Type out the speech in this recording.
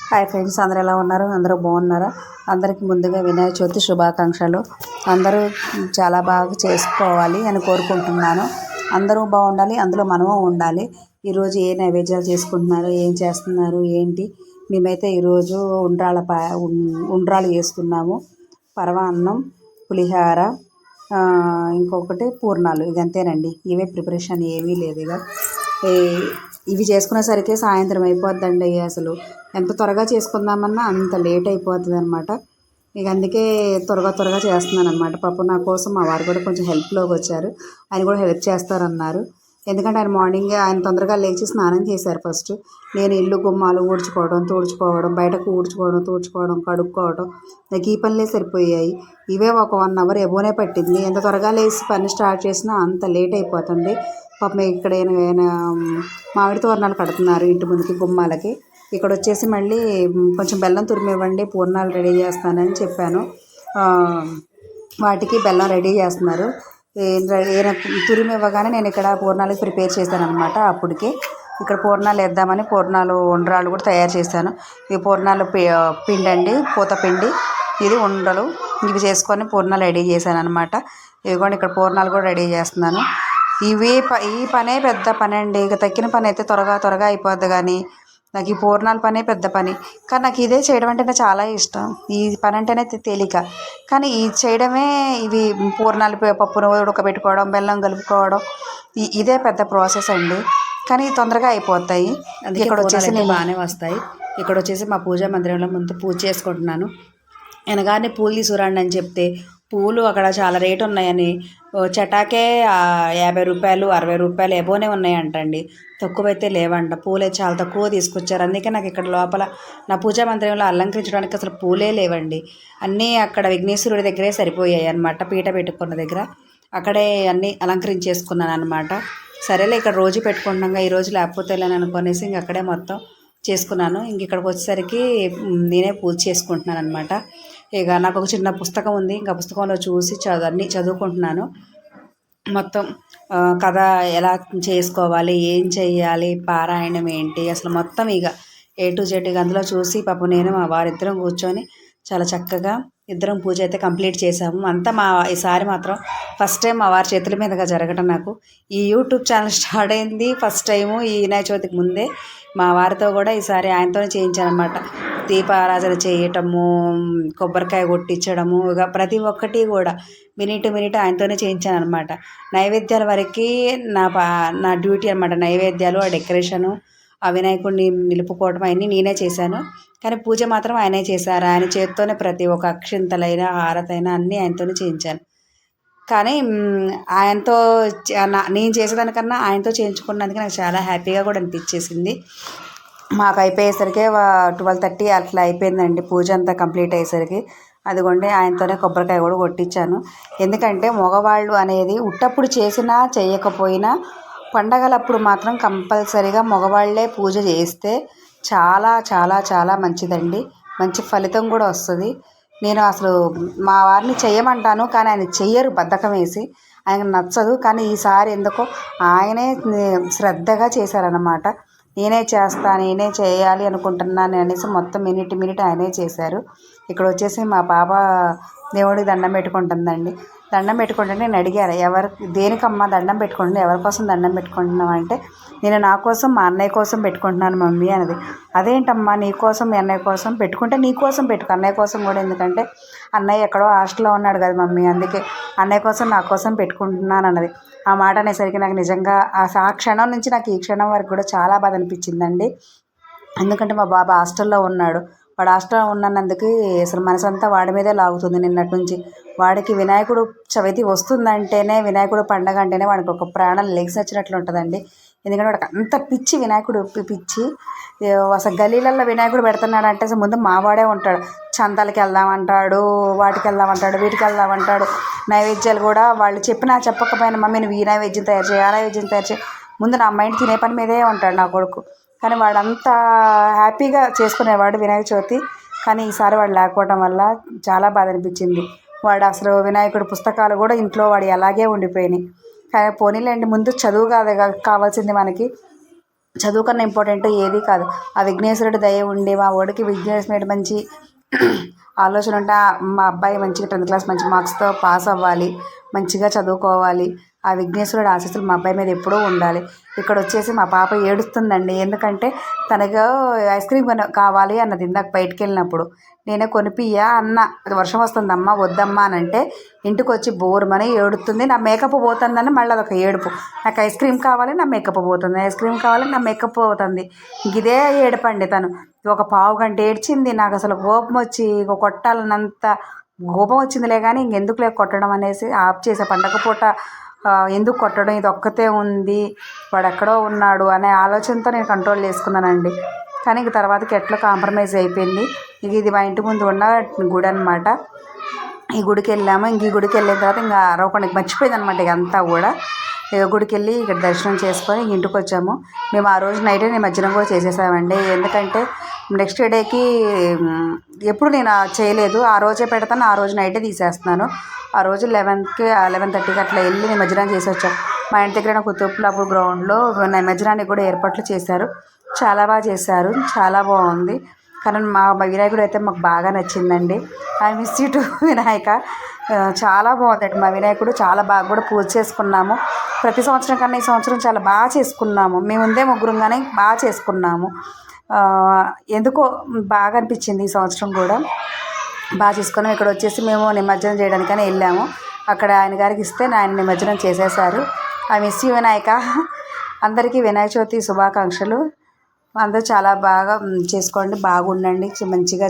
Hi friends, అందరూ ఎలా ఉన్నారు? అందరూ బాగున్నారా? అందరికీ ముందుగా వినాయక చవితి శుభాకాంక్షలు. అందరూ చాలా బాగా చేసుకోవాలి అని కోరుకుంటున్నాను. అందరూ బాగుండాలి, అందులో మనము ఉండాలి. ఈరోజు ఏ నైవేద్యాలు చేసుకుంటున్నారు, ఏం చేస్తున్నారు, ఏంటి? మేమైతే ఈరోజు ఉండ్రాలు చేస్తున్నాము. పరమాన్నం, పులిహార, ఇంకొకటి పూర్ణాలు. ఇక అంతేనండి. ఇవే ప్రిపరేషన్, ఏమీ లేదు. ఇక ఇవి చేసుకునేసరికి సాయంత్రం అయిపోద్దండి. అసలు ఎంత త్వరగా చేసుకుందామన్నా అంత లేట్ అయిపోతుంది అనమాట. ఇక అందుకే త్వరగా చేస్తున్నాను అనమాట. పాపం నా కోసం మా వారు కూడా కొంచెం హెల్ప్లోకి వచ్చారు. ఆయన కూడా హెల్ప్ చేస్తారన్నారు. ఎందుకంటే ఆయన తొందరగా లేచి స్నానం చేశారు ఫస్ట్. నేను ఇల్లు గుమ్మాలు తుడుచుకోవడం, బయటకు తుడుచుకోవడం, కడుక్కోవడం, నాకు ఈ పనులే సరిపోయాయి. ఇవే ఒక 1 అవర్ ఎబోనే పట్టింది. ఎంత త్వరగా లేచి పని స్టార్ట్ చేసినా అంత లేట్ అయిపోతుంది. పాపం ఇక్కడ మామిడి తోరణాలు కడుతున్నారు ఇంటి ముందుకి, గుమ్మాలకి. ఇక్కడ వచ్చేసి మళ్ళీ కొంచెం బెల్లం తురిమివ్వండి, పూర్ణాలు రెడీ చేస్తానని చెప్పాను. వాటికి బెల్లం రెడీ చేస్తున్నారు. ఈయన తురిమి ఇవ్వగానే నేను ఇక్కడ పూర్ణాలకి ప్రిపేర్ చేశాను అనమాట. అప్పటికి ఇక్కడ పూర్ణాలు వేద్దామని ఉండ్రాలు కూడా తయారు చేశాను. ఈ పూర్ణాలు పిండి అండి, పూత పిండి. ఇది ఉండలు. ఇవి చేసుకొని పూర్ణాలు రెడీ చేశాను అనమాట. ఇదిగోండి, ఇక్కడ పూర్ణాలు కూడా రెడీ చేస్తున్నాను. ఈ పనే పెద్ద పని అండి. ఇక తక్కిన పని అయితే త్వరగా అయిపోద్ది, కానీ నాకు ఈ పూర్ణాల పనే పెద్ద పని. కానీ నాకు ఇదే చేయడం అంటే నాకు చాలా ఇష్టం. ఈ పని అంటేనే తేలిక, కానీ ఇది చేయడమే. ఇవి పూర్ణాలు పప్పును ఉడకబెట్టుకోవడం, బెల్లం కలుపుకోవడం, ఇదే పెద్ద ప్రాసెస్ అండి. కానీ తొందరగా అయిపోతాయి. ఇక్కడ వచ్చేసి నేను బాగానే వస్తాయి. ఇక్కడ వచ్చేసి మా పూజా మందిరంలో ముందు పూజ చేసుకుంటున్నాను. అనగానే పూలు తీసుకురండి అని చెప్తే, పూలు అక్కడ చాలా రేటు ఉన్నాయని చటాకే 50 రూపాయలు, 60 రూపాయలు ఎబోనే ఉన్నాయంటండి. తక్కువైతే లేవంట. పూలే చాలా తక్కువ తీసుకొచ్చారు. అందుకే నాకు ఇక్కడ లోపల నా పూజా మందిరంలో అలంకరించడానికి అసలు పూలే లేవండి. అన్నీ అక్కడ విఘ్నేశ్వరుడి దగ్గరే సరిపోయాయి అనమాట. పీట పెట్టుకున్న దగ్గర అక్కడే అన్నీ అలంకరించేసుకున్నాను అనమాట. సరేలే, ఇక్కడ రోజు పెట్టుకుంటున్నాగా, ఈరోజు లేకపోతే వెళ్ళాను అనుకునేసి ఇంక అక్కడే మొత్తం చేసుకున్నాను. ఇంక ఇక్కడికి వచ్చేసరికి నేనే పూజ చేసుకుంటున్నాను అనమాట. ఇక నాకు ఒక చిన్న పుస్తకం ఉంది. ఇంకా పుస్తకంలో చూసి అన్నీ చదువుకుంటున్నాను. మొత్తం కథ ఎలా చేసుకోవాలి, ఏం చెయ్యాలి, పారాయణం ఏంటి, అసలు మొత్తం ఇక A to Z అందులో చూసి పాపం నేను మా వారిద్దరం కూర్చొని చాలా చక్కగా ఇద్దరం పూజ అయితే కంప్లీట్ చేసాము. అంతా ఈసారి మాత్రం ఫస్ట్ టైం మా వారి చేతుల మీదుగా జరగడం. నాకు ఈ యూట్యూబ్ ఛానల్ స్టార్ట్ అయింది ఫస్ట్ టైము ఈ వినాయక చవితికి ముందే. మా వారితో కూడా ఈసారి ఆయనతోనే చేయించాను అనమాట. దీపారాధన చేయటము, కొబ్బరికాయ కొట్టించడము, ఇక ప్రతి ఒక్కటి కూడా మినిట్ ఆయనతోనే చేయించాను అనమాట. నైవేద్యాల వరకు నా డ్యూటీ అనమాట. నైవేద్యాలు, ఆ డెకరేషను, ఆ వినాయకుడిని నిలుపుకోవడం అవన్నీ నేనే చేశాను. కానీ పూజ మాత్రం ఆయనే చేశారు. ఆయన చేతితోనే ప్రతి ఒక్క అక్షింతలైనా, హారతైనా అన్నీ ఆయనతోనే చేయించాను. కానీ ఆయనతో నేను చేసేదానికన్నా ఆయనతో చేయించుకున్నందుకు నాకు చాలా హ్యాపీగా కూడా అనిపించేసింది. మాకు అయిపోయేసరికి 12:30 అట్లా అయిపోయిందండి. పూజ అంతా కంప్లీట్ అయ్యేసరికి అదిగోండి ఆయనతోనే కొబ్బరికాయ కూడా కొట్టించాను. ఎందుకంటే మగవాళ్ళు అనేది ఉట్టప్పుడు చేసినా చేయకపోయినా పండగలప్పుడు మాత్రం కంపల్సరీగా మగవాళ్ళే పూజ చేస్తే చాలా చాలా చాలా మంచిదండి. మంచి ఫలితం కూడా వస్తుంది. నేను అసలు మా వారిని చెయ్యమంటాను, కానీ ఆయన చెయ్యరు, బద్ధకం వేసి. ఆయనకు నచ్చదు. కానీ ఈసారి ఎందుకో ఆయనే శ్రద్ధగా చేశారన్నమాట. నేనే చేయాలి అనుకుంటున్నాను అనేసి మొత్తం మినిట్ ఆయనే చేశారు. ఇక్కడ వచ్చేసి మా పాప దేవుడికి దండం పెట్టుకుంటుందండి. దండం పెట్టుకుంటే నేను అడిగారు, దేనికమ్మా దండం పెట్టుకుంటున్నాను, ఎవరి కోసం దండం పెట్టుకుంటున్నావు అంటే, నేను నా కోసం, మా అన్నయ్య కోసం పెట్టుకుంటున్నాను మమ్మీ అన్నది. అదేంటమ్మా, నీ కోసం మీ అన్నయ్య కోసం పెట్టుకుంటే నీ కోసం పెట్టుకో, అన్నయ్య కోసం కూడా ఎందుకంటే అన్నయ్య ఎక్కడో హాస్టల్లో ఉన్నాడు కదా మమ్మీ, అందుకే అన్నయ్య కోసం నా కోసం పెట్టుకుంటున్నాను అన్నది. ఆ మాట అనేసరికి నాకు నిజంగా ఆ క్షణం నుంచి నాకు ఈ క్షణం వరకు కూడా చాలా బాధ అనిపించిందండి. ఎందుకంటే మా బాబు హాస్టల్లో ఉన్నాడు. వాడు హాస్టల్లో ఉన్నందుకు అసలు మనసంతా వాడి మీదే లాగుతుంది నిన్నటి నుంచి. వాడికి వినాయకుడు చవితి వస్తుందంటేనే, వినాయకుడు పండగ అంటేనే వాడికి ఒక ప్రాణం లెగిసినట్లు ఉంటుందండి. ఎందుకంటే వాడికి అంత పిచ్చి, వినాయకుడు పిచ్చి. అసలు గలీలల్లో వినాయకుడు పెడుతున్నాడు అంటే ముందు మావాడే ఉంటాడు. చందాలకి వెళ్దామంటాడు, వాటికి వెళ్దామంటాడు, వీటికి వెళ్దామంటాడు. నైవేద్యాలు కూడా వాళ్ళు చెప్పకపోయినా మమ్మీ నువ్వు ఈ నైవేద్యం తయారు చేయి, ఆ నైవేద్యం తయారు చేయి, ముందు నా మైండ్ తినే పని మీదే ఉంటాడు నా కొడుకు. కానీ వాడంతా హ్యాపీగా చేసుకునేవాడు వినాయక చవితి. కానీ ఈసారి వాడు లేకపోవడం వల్ల చాలా బాధ అనిపించింది. వాడు అసలు వినాయకుడు పుస్తకాలు కూడా ఇంట్లో వాడు అలాగే ఉండిపోయినాయి. కానీ పోనీలేండి, ముందు చదువు కావాల్సింది మనకి. చదువు కన్నా ఇంపార్టెంట్ ఏది కాదు. ఆ విఘ్నేశ్వరుడి దయ ఉండి మా వాడికి విఘ్నేశ్వరుడు మంచి ఆలోచన ఉంటే మా అబ్బాయి మంచిగా 10th క్లాస్ మంచి మార్క్స్తో పాస్ అవ్వాలి, మంచిగా చదువుకోవాలి. ఆ విఘ్నేశ్వరుడు ఆశీస్సులు మా అబ్బాయి మీద ఎప్పుడూ ఉండాలి. ఇక్కడ వచ్చేసి మా పాప ఏడుస్తుందండి. ఎందుకంటే తనకు ఐస్ క్రీమ్ కావాలి అన్నది ఇందాక బయటికి వెళ్ళినప్పుడు. నేనే కొనిపియ్యా అన్న, వర్షం వస్తుందమ్మా వద్దమ్మా అని అంటే ఇంటికి వచ్చి బోరుమని ఏడుతుంది. నా మేకప్ పోతుందని మళ్ళీ అదొక ఏడుపు. నాకు ఐస్ క్రీమ్ కావాలి, నా మేకప్ పోతుంది, ఐస్ క్రీమ్ కావాలి, నా మేకప్ పోతుంది. ఇదే ఏడుపండి తను. ఒక పావు గంట ఏడ్చింది. నాకు అసలు కోపం వచ్చి కొట్టాలన్నంత కోపం వచ్చిందిలే, కానీ ఇంకెందుకులే కొట్టడం అనేసి ఆఫ్ చేసే. పండగ పూట ఎందుకు కొట్టడం, ఇది ఒక్కతే ఉంది, వాడు ఎక్కడో ఉన్నాడు అనే ఆలోచనతో నేను కంట్రోల్ చేసుకున్నానండి. కానీ ఇంక తర్వాతకి ఎట్లా కాంప్రమైజ్ అయిపోయింది. ఇది మా ఇంటి ముందు ఉన్న గుడి అనమాట. ఈ గుడికి వెళ్ళాము. ఇంక ఈ గుడికి వెళ్ళిన తర్వాత ఇంకా అరవకుండా మర్చిపోయింది అనమాట. ఇక అంతా కూడా గుడికి వెళ్ళి ఇక్కడ దర్శనం చేసుకొని ఇంటికి వచ్చాము. మేము ఆ రోజు నైటే నిమజ్జనం కూడా చేసేసామండి. ఎందుకంటే నెక్స్ట్ డేకి ఎప్పుడు నేను చేయలేదు, ఆ రోజే పెడతాను, ఆ రోజు నైటే తీసేస్తున్నాను. ఆ రోజు 11:30కి అట్లా వెళ్ళి నిమజ్జనం చేసి వచ్చాం. మా ఇంటి దగ్గర కుతుబ్లాపూర్ గ్రౌండ్లో నిమజ్జనానికి కూడా ఏర్పాట్లు చేశారు. చాలా బాగా చేశారు, చాలా బాగుంది. కానీ మా వినాయకుడు అయితే మాకు బాగా నచ్చిందండి. I miss you to Vinayaka. చాలా బాగుందండి మా వినాయకుడు. చాలా బాగా కూడా పూజ చేసుకున్నాము. ప్రతి సంవత్సరం కన్నా ఈ సంవత్సరం చాలా బాగా చేసుకున్నాము. మేము ముందే ముగ్గురం కానీ బాగా చేసుకున్నాము. ఎందుకో బాగా అనిపించింది ఈ సంవత్సరం కూడా బాగా చేసుకున్నాం. ఇక్కడ వచ్చేసి మేము నిమజ్జనం చేయడానికని వెళ్ళాము. అక్కడ ఆయన గారికి ఇస్తే ఆయన నిమజ్జనం చేసేసారు. I miss you Vinayaka. అందరికీ వినాయక చవితి శుభాకాంక్షలు. అందరూ చాలా బాగా చేసుకోండి, బాగుండండి, మంచిగా